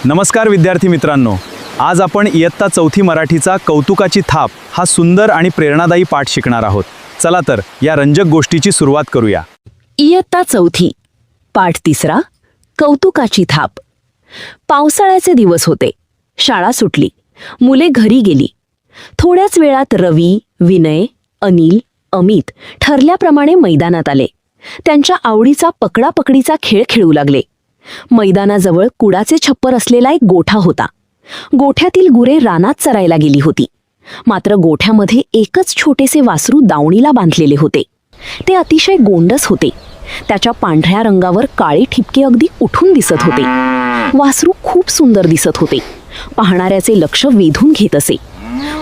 नमस्कार विद्यार्थी मित्रांनो, आज आपण इयत्ता चौथी मराठीचा कौतुकाची थाप हा सुंदर आणि प्रेरणादायी पाठ शिकणार आहोत. चला तर या रंजक गोष्टीची सुरुवात करूया. इयत्ता चौथी, पाठ तिसरा, कौतुकाची थाप. पावसाळ्याचे दिवस होते. शाळा सुटली. मुले घरी गेली. थोड्याच वेळात रवी, विनय, अनिल, अमित ठरल्याप्रमाणे मैदानात आले. त्यांच्या आवडीचा पकडापकडीचा खेळ खेळू लागले. मैदानाजवळ कुडाचे छप्पर असलेला एक गोठा होता. गोठ्यातील गुरे रानात चरायला गेली होती. मात्र गोठ्यामध्ये एकच छोटेसे वासरू दावणीला बांधलेले होते. ते अतिशय गोंडस होते. त्याच्या पांढऱ्या रंगावर काळे ठिपके अगदी उठून दिसत होते. वासरू खूप सुंदर दिसत होते. पाहणाऱ्याचे लक्ष वेधून घेत असे.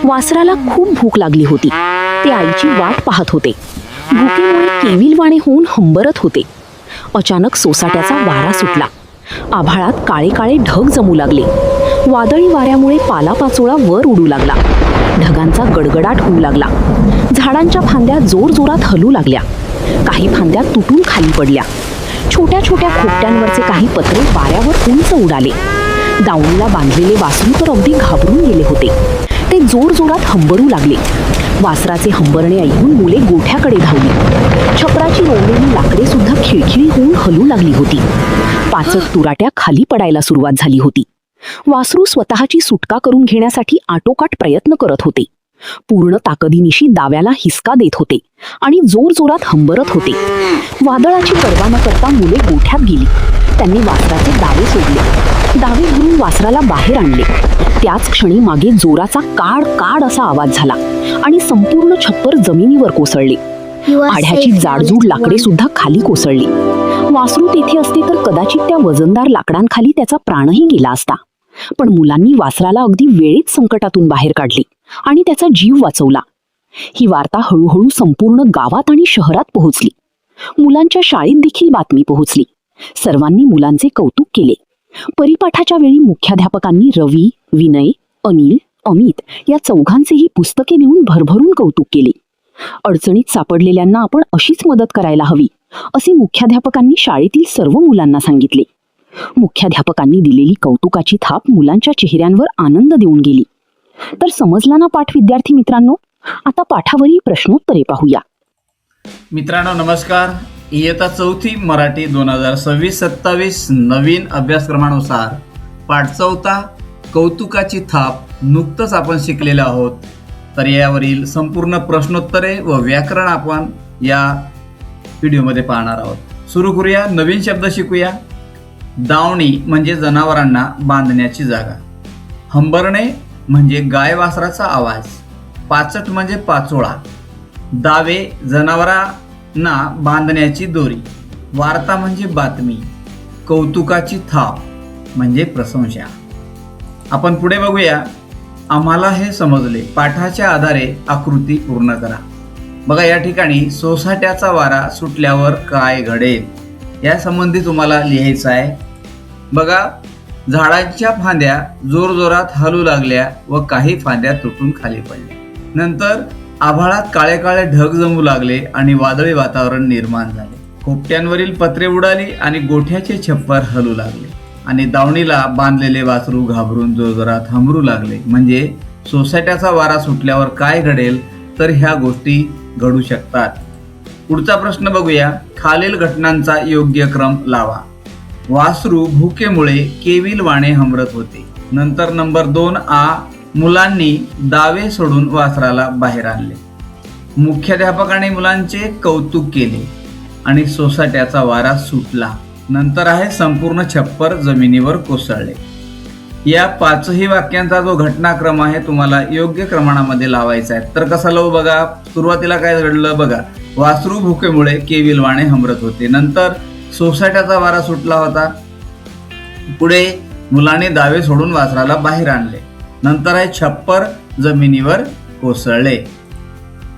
वासराला खूप भूक लागली होती. ते आईची वाट पाहत होते. भुकेमुळे केविलवाणे होऊन हंबरत होते. अचानक सोसाट्याचा वारा सुटला. आभाळात काळे काळे ढग जमू लागले. वादळी वाऱ्यामुळे पालापाचोळा वर उडू लागला. ढगांचा गडगडाट होऊ लागला. झाडांच्या फांद्या जोरजोरात हलू लागल्या. काही फांद्या तुटून खाली पडल्या. छोट्या छोट्या खोपट्यांवरचे काही पत्रे वाऱ्यावर उंच उडाले. दावणीला बांधलेले वासरू तर अगदी घाबरून गेले होते. ते जोरजोरात हंबरू लागले. वासराचे हंबरणे ऐकून मुले गोठ्याकडे धावली. छपराची रोवलेली लाकडे सुद्धा खिळखिळी होऊन हलू लागली होती. पाचट तुराट्या खाली पडायला सुरुवात झाली होती. वासरू स्वतःची सुटका करून घेण्यासाठी आटोकाट प्रयत्न करत होते. पूर्ण ताकदीनिशी दाव्याला हिसका देत होते आणि जोरजोरात हंबरत होते. वादळाची पर्वा न करता मुले गोठ्यात गेली. त्यांनी वासराचे दावे सोडले. दावे धरून वासराला बाहेर आणले. त्याच क्षणी मागे जोराचा काड काड असा आवाज झाला आणि संपूर्ण छप्पर जमिनीवर कोसळले. आढ्याची जाडजूड लाकडे सुद्धा खाली कोसळली. वासरू तेथे असते तर कदाचित त्या वजनदार लाकडांखाली त्याचा प्राणही गेला असता. पण मुलांनी वासराला अगदी वेळेत संकटातून बाहेर काढले आणि त्याचा जीव वाचवला. ही वार्ता हळूहळू संपूर्ण गावात आणि शहरात पोहोचली. मुलांच्या शाळेत देखील बातमी पोहोचली. सर्वांनी मुलांचे कौतुक केले. परिपाठाच्या वेळी मुख्याध्यापकांनी रवी, विनय, अनिल, अमित या चौघांचेही पुस्तके नेऊन भरभरून कौतुक केले. अडचणीत सापडलेल्यांना आपण अशीच मदत करायला हवी असे मुख्याध्यापकांनी शाळेतील सर्व मुलांना सांगितले. मुख्याध्यापकांनी दिलेली कौतुकाची थाप मुलांच्या चेहऱ्यांवर आनंद देऊन गेली. तर समजला ना पाठ विद्यार्थी मित्रांनो? आता पाठावरील प्रश्नोत्तरे पाहूया. मित्रांनो नमस्कार. इयत्ता चौथी मराठी 2026-27 नवीन अभ्यासक्रमानुसार पाठ चौथा कौतुकाची थाप नुकतंच आपण शिकलेलो आहोत. तर यावरील संपूर्ण प्रश्नोत्तरे व व्याकरण आपण या व्हिडिओमध्ये पाहणार आहोत. सुरू करूया. नवीन शब्द शिकूया. दावणी म्हणजे जनावरांना बांधण्याची जागा. हंबरणे म्हणजे गाय वासराचा आवाज. पाचट म्हणजे पाचोळा. दावे जनावरांना बांधण्याची दोरी. वार्ता म्हणजे बातमी. कौतुकाची थाप म्हणजे प्रशंसा. आपण पुढे बघूया. आम्हाला हे समजले. पाठाच्या आधारे आकृती पूर्ण करा. बघा या ठिकाणी सोसाट्याचा वारा सुटल्यावर काय घडेल या संबंधी तुम्हाला लिहायचं आहे. बघा झाडांच्या फांद्या जोरजोरात हलू लागल्या व काही फांद्या तुटून खाली पडल्या. नंतर आभाळात काळे काळे ढग जमू लागले आणि वादळी वातावरण निर्माण झाले. खोपट्यांवरील पत्रे उडाली आणि गोठ्याचे छप्पर हलू लागले आणि दावणीला बांधलेले वासरू घाबरून जोरजोरात हंबरू लागले. म्हणजे सोसाट्याचा वारा सुटल्यावर काय घडेल तर ह्या गोष्टी घडू शकतात. पुढचा प्रश्न बघूया. खालील घटनांचा योग्य क्रम लावा. वासरू भुकेमुळे केविलवाणे हंबरत होते. नंतर नंबर 2 आ. मुलांनी दावे सोडून वासराला बाहेर आणले. मुख्याध्यापकाने मुलांचे कौतुक केले आणि सोसाट्याचा वारा सुटला. नंतर आहे संपूर्ण छप्पर जमिनीवर कोसळले. या पाचही वाक्यांचा जो घटनाक्रम आहे तुम्हाला योग्य क्रमांकामध्ये लावायचा आहे. तर कसा लावू बघा. सुरुवातीला काय घडलं बघा. वासरू भुकेमुळे केविलवाणे हंबरत होते. नंतर सोसाट्याचा वारा सुटला होता. पुढे मुलांनी दावे सोडून वासराला बाहेर आणले. नंतर आहे छप्पर जमिनीवर कोसळले.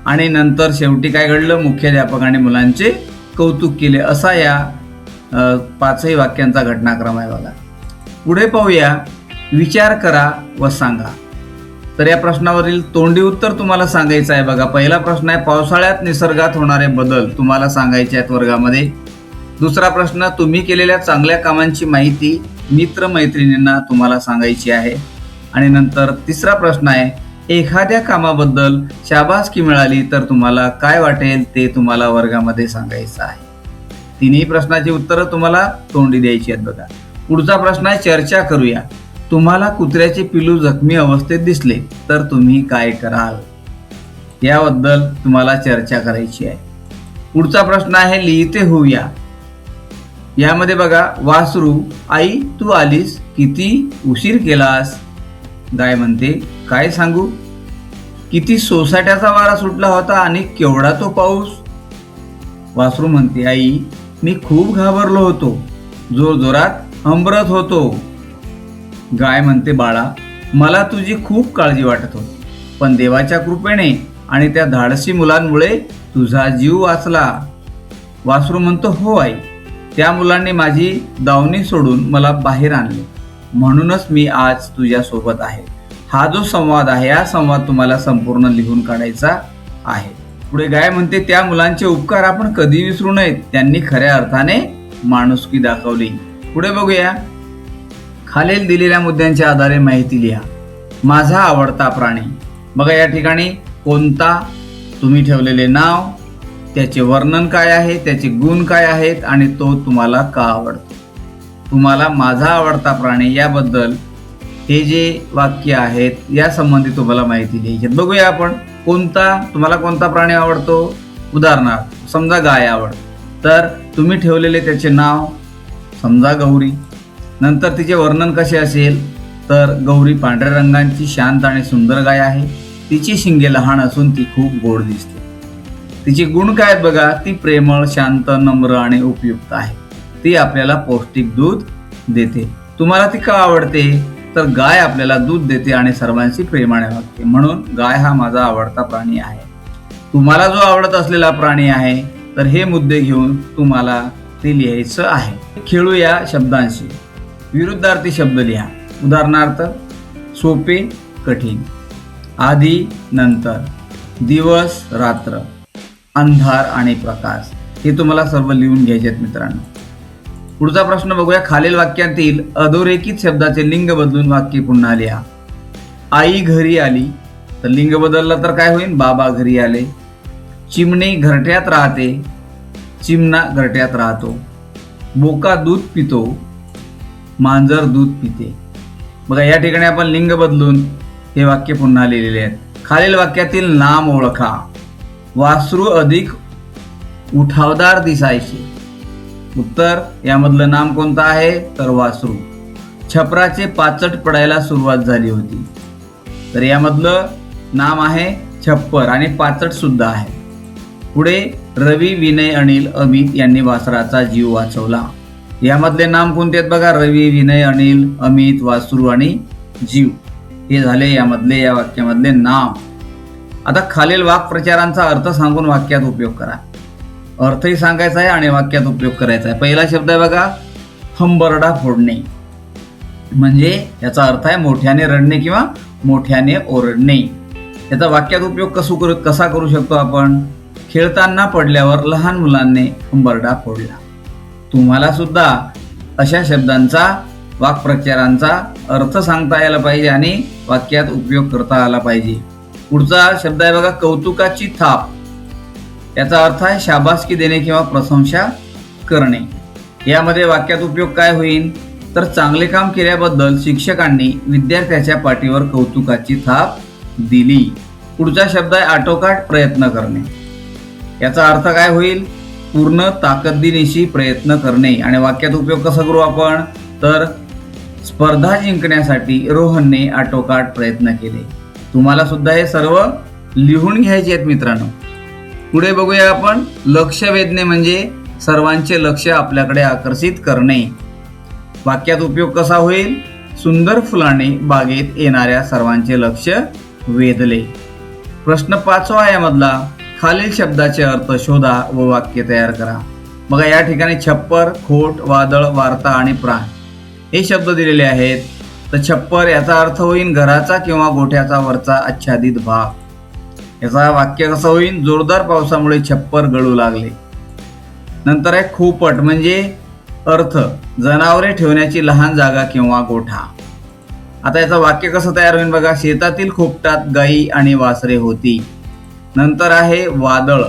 आणि नंतर शेवटी काय घडलं. मुख्याध्यापकाने मुलांचे कौतुक केले. असा या पाचही वाक्यांचा घटनाक्रम आहे बघा. पुढे पाहूया. विचार करा व सांगा. तर या प्रश्नावरील तोंडी उत्तर तुम्हाला सांगायचं आहे बघा. पहिला प्रश्न आहे पावसाळ्यात निसर्गात होणारे बदल तुम्हाला सांगायचे आहेत वर्गामध्ये. दुसरा प्रश्न तुम्ही केलेल्या चांगल्या कामांची माहिती मित्रमैत्रिणींना तुम्हाला सांगायची आहे. आणि नंतर तिसरा प्रश्न आहे, एखाद्या कामाबद्दल शाबासकी मिळाली तर तुम्हाला काय वाटेल ते तुम्हाला वर्गामध्ये सांगायचं आहे. तिन्ही प्रश्नाची उत्तरं तुम्हाला तोंडी द्यायची आहेत बघा. पुढचा प्रश्न आहे, चर्चा करूया. तुम्हाला कुत्र्याचे पिल्लू जखमी अवस्थेत दिसले तर तुम्ही काय कराल, याबद्दल तुम्हाला चर्चा करायची आहे. पुढचा प्रश्न आहे, लिहिते होऊया. यामध्ये बघा, वासरू, आई तू आलीस, किती उशीर केलास. गाय म्हणते, काय सांगू, किती सोसाट्याचा वारा सुटला होता आणि केवढा तो पाऊस. वासरू म्हणते, आई मी खूप घाबरलो होतो, जोरजोरात हंबरत होतो. गाय म्हणते, बाळा मला तुझी खूप काळजी वाटत होती, पण देवाच्या कृपेने आणि त्या धाडसी मुलांमुळे तुझा जीव वाचला. वासरू म्हणतो, हो आई, त्या मुलांनी माझी दावणी सोडून मला बाहेर आणले, म्हणूनच मी आज तुझ्या सोबत आहे. हा जो संवाद आहे, हा संवाद तुम्हाला संपूर्ण लिहून काढायचा आहे. पुढे गाय म्हणते, त्या मुलांचे उपकार आपण कधी विसरू नयेत, त्यांनी खऱ्या अर्थाने माणुसकी दाखवली. पुढे बघूया. खालील दिलेल्या मुद्द्यांच्या आधारे माहिती लिहा. माझा आवडता प्राणी. बघा या ठिकाणी कोणता, तुम्ही ठेवलेले नाव, त्याचे वर्णन काय आहे, त्याचे गुण काय आहेत आणि तो तुम्हाला का आवडतो. तुम्हाला माझा आवडता प्राणी याबद्दल हे जे वाक्य आहेत या संबंधी तुम्हाला माहिती द्यायची. बघूया आपण. कोणता, तुम्हाला कोणता प्राणी आवडतो. उदाहरणार्थ समजा गाय आवडते, तर तुम्ही ठेवलेले त्याचे नाव, समजा गौरी. नंतर तिचे वर्णन कसे असेल, तर गौरी पांढऱ्या रंगाची शांत आणि सुंदर गाय आहे. तिची शिंगे लहान असून ती खूप गोड दिसते. तिचे गुण काय आहेत बघा, ती प्रेमळ, शांत, नम्र आणि उपयुक्त आहे. ती आपल्याला पौष्टिक दूध देते. तुम्हाला ती का आवडते, तर गाय आपल्याला दूध देते आणि सर्वांशी प्रेमाने वागते, म्हणून गाय हा माझा आवडता प्राणी आहे. तुम्हाला जो आवडत असलेला प्राणी आहे, तर हे मुद्दे घेऊन तुम्हाला ते लिहायचं आहे. खेळूया शब्दांशी. विरुद्धार्थी शब्द लिहा. उदाहरणार्थ सोपे, कठीण, आधी, नंतर, दिवस, रात्र, अंधार आणि प्रकाश. हे तुम्हाला सर्व लिहून घ्यायचे आहेत मित्रांनो. पुढचा प्रश्न बघूया. खालील वाक्यांतील अधोरेखित शब्दाचे लिंग बदलून वाक्य पुन्हा लिहा. आई घरी आली, तर लिंग बदललं तर काय होईल, बाबा घरी आले. चिमणी घरट्यात राहते, चिमणा घरट्यात राहतो. बोका दूध पितो, मांजर दूध पिते. बघा या ठिकाणी आपण लिंग बदलून हे वाक्य पुन्हा लिहिलेले आहेत. खालील वाक्यातील नाम ओळखा. वासरू अधिक उठावदार दिसायचे. उत्तर, यामधलं नाम कोणतं आहे, तर वासरू. छपराचे पाचट पडायला सुरुवात झाली होती, तर यामधलं नाम आहे छप्पर आणि पाचट सुद्धा आहे. पुढे रवी, विनय, अनिल, अमित यांनी वासराचा जीव वाचवला. यामधले नाम कोणते आहेत बघा, रवी, विनय, अनिल, अमित, वासरू आणि जीव. हे झाले यामधले, या वाक्यामधले नाम. आता खालील वाक्प्रचारांचा अर्थ सांगून वाक्यात उपयोग करा. अर्थही सांगायचा आहे आणि वाक्यात उपयोग करायचा आहे. पहिला शब्द आहे बघा, हंबरडा फोडणे. म्हणजे याचा अर्थ आहे मोठ्याने रडणे किंवा मोठ्याने ओरडणे. याचा वाक्यात उपयोग कसा करू शकतो आपण. खेळताना पडल्यावर लहान मुलांनी हंबरडा फोडला. तुम्हाला सुद्धा अशा शब्दांचा, वाक्प्रचारांचा अर्थ सांगता यायला पाहिजे आणि वाक्यात उपयोग करता आला पाहिजे. पुढचा शब्द आहे बघा, कौतुकाची थाप. याचा अर्थ आहे शाबासकी देणे किंवा प्रशंसा करणे. यामध्ये वाक्यात उपयोग काय होईल, तर चांगले काम केल्याबद्दल शिक्षकांनी विद्यार्थ्याच्या पाठीवर कौतुकाची थाप दिली. पुढचा शब्द आहे आटोकाट प्रयत्न करणे. याचा अर्थ काय होईल, पूर्ण ताकदीनिशी प्रयत्न करणे. आणि वाक्यात उपयोग कसा करू आपण, तर स्पर्धा जिंकण्यासाठी रोहनने आटोकाट प्रयत्न केले. तुम्हाला सुद्धा हे सर्व लिहून घ्यायचे आहेत मित्रांनो. पुढे बघूया आपण. लक्ष वेधणे म्हणजे सर्वांचे लक्ष आपल्याकडे आकर्षित करणे. वाक्यात उपयोग कसा होईल, सुंदर फुलाने बागेत येणाऱ्या सर्वांचे लक्ष वेधले. प्रश्न 5 यामधला, खालील शब्दाचे अर्थ शोधा व वाक्य तयार करा. बघा या ठिकाणी छप्पर, खोट, वादळ, वार्ता आणि प्राण हे शब्द दिलेले आहेत. तर छप्पर याचा अर्थ होईल घराचा किंवा गोठ्याचा वरचा आच्छादित भाग. याचा वाक्य कसं होईल, जोरदार पावसामुळे छप्पर गळू लागले. नंतर आहे खोपट म्हणजे अर्थ जनावरे ठेवण्याची लहान जागा किंवा गोठा. आता याचं वाक्य कसं तयार होईल बघा. शेतातील खोपटात गाई आणि वासरे होती. नंतर आहे वादळ.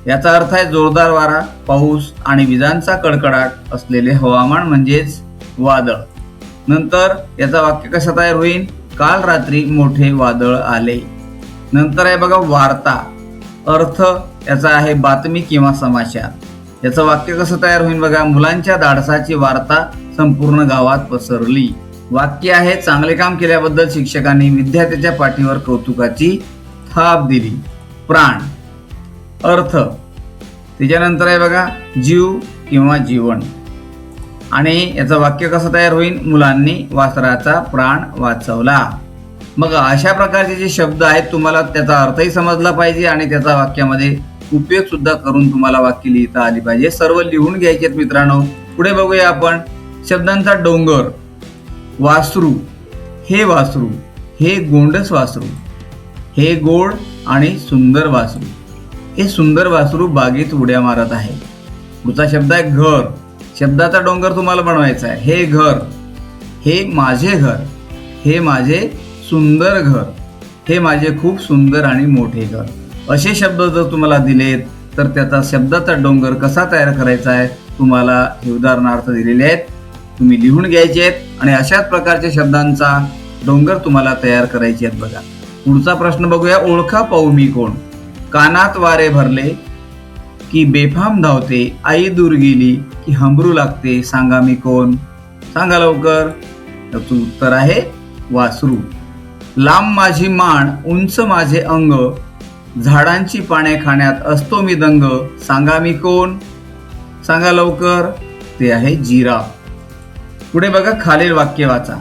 याचा अर्थ आहे जोरदार वारा, पाऊस आणि विजांचा कडकडाट असलेले हवामान म्हणजेच वादळ. नंतर याचा वाक्य कसं तयार होईल. काल रात्री मोठे वादळ आले. नंतर आहे बघा वार्ता. अर्थ याचा आहे बातमी किंवा समाचार. याचं वाक्य कसं तयार होईल बघा. मुलांच्या धाडसाची वार्ता संपूर्ण गावात पसरली. वाक्य आहे चांगले काम केल्याबद्दल शिक्षकांनी विद्यार्थ्याच्या पाठीवर कौतुकाची थाप दिली. प्राण. अर्थ त्याच्यानंतर आहे बघा जीव किंवा जीवन. आणि याचं वाक्य कसं तयार होईल. मुलांनी वासराचा प्राण वाचवला. मग अशा प्रकारचे जे शब्द आहेत तुम्हाला त्याचा अर्थही समजला पाहिजे आणि त्याचा वाक्यामध्ये उपयोग सुद्धा करून तुम्हाला वाक्य लिहिता आली पाहिजे. सर्व लिहून घ्यायचे आहेत मित्रांनो. पुढे बघूया आपण. शब्दांचा डोंगर. वासरू. हे वासरू, हे गोंडस वासरू, हे गोड आणि सुंदर वासरू. हे सुंदर वासरू बागेत उड्या मारत आहे. पुढचा शब्द आहे घर. शब्दाचा डोंगर तुम्हाला बनवायचा आहे. हे घर, हे माझे घर, हे माझे सुंदर घर, हे माझे खूप सुंदर आणि मोठे घर. असे शब्द जर तुम्हाला दिलेत तर त्याचा शब्दाचा डोंगर कसा तयार करायचा आहे तुम्हाला हे उदाहरणार्थ दिलेले आहेत. तुम्ही लिहून घ्यायचे आहेत आणि अशाच प्रकारच्या शब्दांचा डोंगर तुम्हाला तयार करायचे आहेत बघा. पुढचा प्रश्न बघूया. ओळखा पाहू मी कोण. कानात वारे भरले की बेफाम धावते, आई दूर गेली की हंबरू लागते, सांगा मी कोण. सांगा लवकर. त्याचं उत्तर आहे वासरू. लांब माझी मान, उंच माझे अंग, झाडांची पाने खाण्यात असतो मी दंग, सांगा मी कोण. सांगा लवकर. ते आहे जिराफ. पुढे बघा खालील वाक्य वाचा.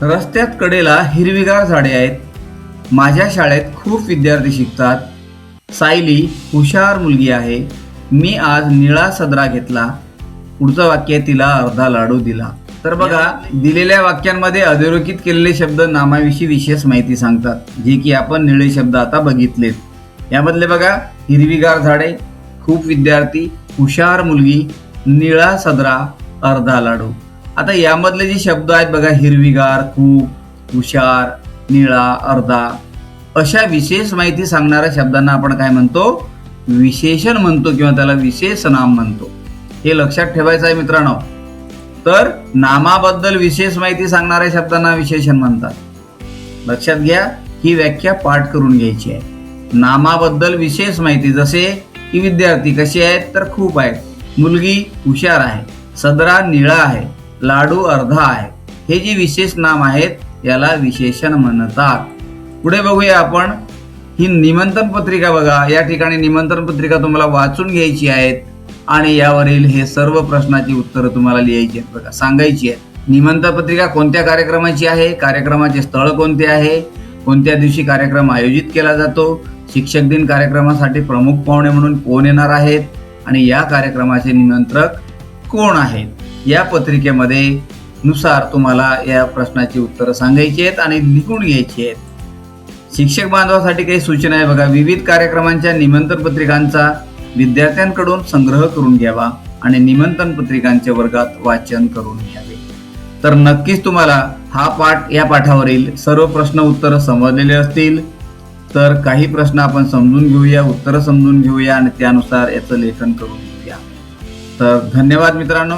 रस्त्यात कडेला हिरवीगार झाडे आहेत. माझ्या शाळेत खूप विद्यार्थी शिकतात. सायली हुशार मुलगी आहे. मी आज निळा सदरा घेतला. पुढचं वाक्य तिला अर्धा लाडू दिला. तर बघा दिलेल्या वाक्यांमध्ये अधोरेखित केलेले शब्द नामाविषयी विशेष माहिती सांगतात, जे की आपण निळे शब्द आता बघितलेत. यामधले बघा हिरवीगार झाडे, खूप विद्यार्थी, हुशार मुलगी, निळा सदरा, अर्धा लाडू. आता यामधले जे शब्द आहेत बघा हिरवीगार, खूप, हुशार, निळा, अर्धा, अशा विशेष माहिती सांगणाऱ्या शब्दांना आपण काय म्हणतो. विशेषण म्हणतो किंवा त्याला विशेष नाम म्हणतो. हे लक्षात ठेवायचं आहे मित्रांनो. तर नामाबद्दल विशेष माहिती सांगणाऱ्या शब्दांना विशेषण म्हणतात. लक्षात घ्या. ही व्याख्या पाठ करून घ्यायची आहे. नामाबद्दल विशेष माहिती जसे की विद्यार्थी कसे आहेत तर खूप आहेत, मुलगी हुशार आहे, सदरा निळा आहे, लाडू अर्धा आहे. हे जे विशेष नाम आहेत याला विशेषण म्हणतात. पुढे बघूया आपण. ही निमंत्रण पत्रिका बघा. या ठिकाणी निमंत्रण पत्रिका तुम्हाला वाचून घ्यायची आहेत आणि यावरील हे सर्व प्रश्नाची उत्तरं तुम्हाला लिहायची आहेत बघा, सांगायची आहेत. निमंत्रण पत्रिका कोणत्या कार्यक्रमाची आहे, कार्यक्रमाचे स्थळ कोणते आहे, कोणत्या दिवशी कार्यक्रम आयोजित केला जातो, शिक्षक दिन कार्यक्रमासाठी प्रमुख पाहुणे म्हणून कोण येणार आहेत आणि या कार्यक्रमाचे निमंत्रक कोण आहेत. या पत्रिकेमध्ये नुसार तुम्हाला या प्रश्नाची उत्तरं सांगायची आहेत आणि लिहून घ्यायची आहेत. शिक्षक बांधवासाठी काही सूचना आहे बघा. विविध कार्यक्रमांच्या निमंत्रण पत्रिकांचा विद्यार्थ्यांकडून संग्रह करून घ्यावा आणि निमंत्रण पत्रिकांच्या वर्गात वाचन करून घ्यावे. तर नक्कीच तुम्हाला हा पाठ, या पाठावरील सर्व प्रश्न उत्तरं समजलेले असतील. तर काही प्रश्न आपण समजून घेऊया, उत्तरं समजून घेऊया आणि त्यानुसार याचं लेखन करून घेऊया. तर धन्यवाद मित्रांनो.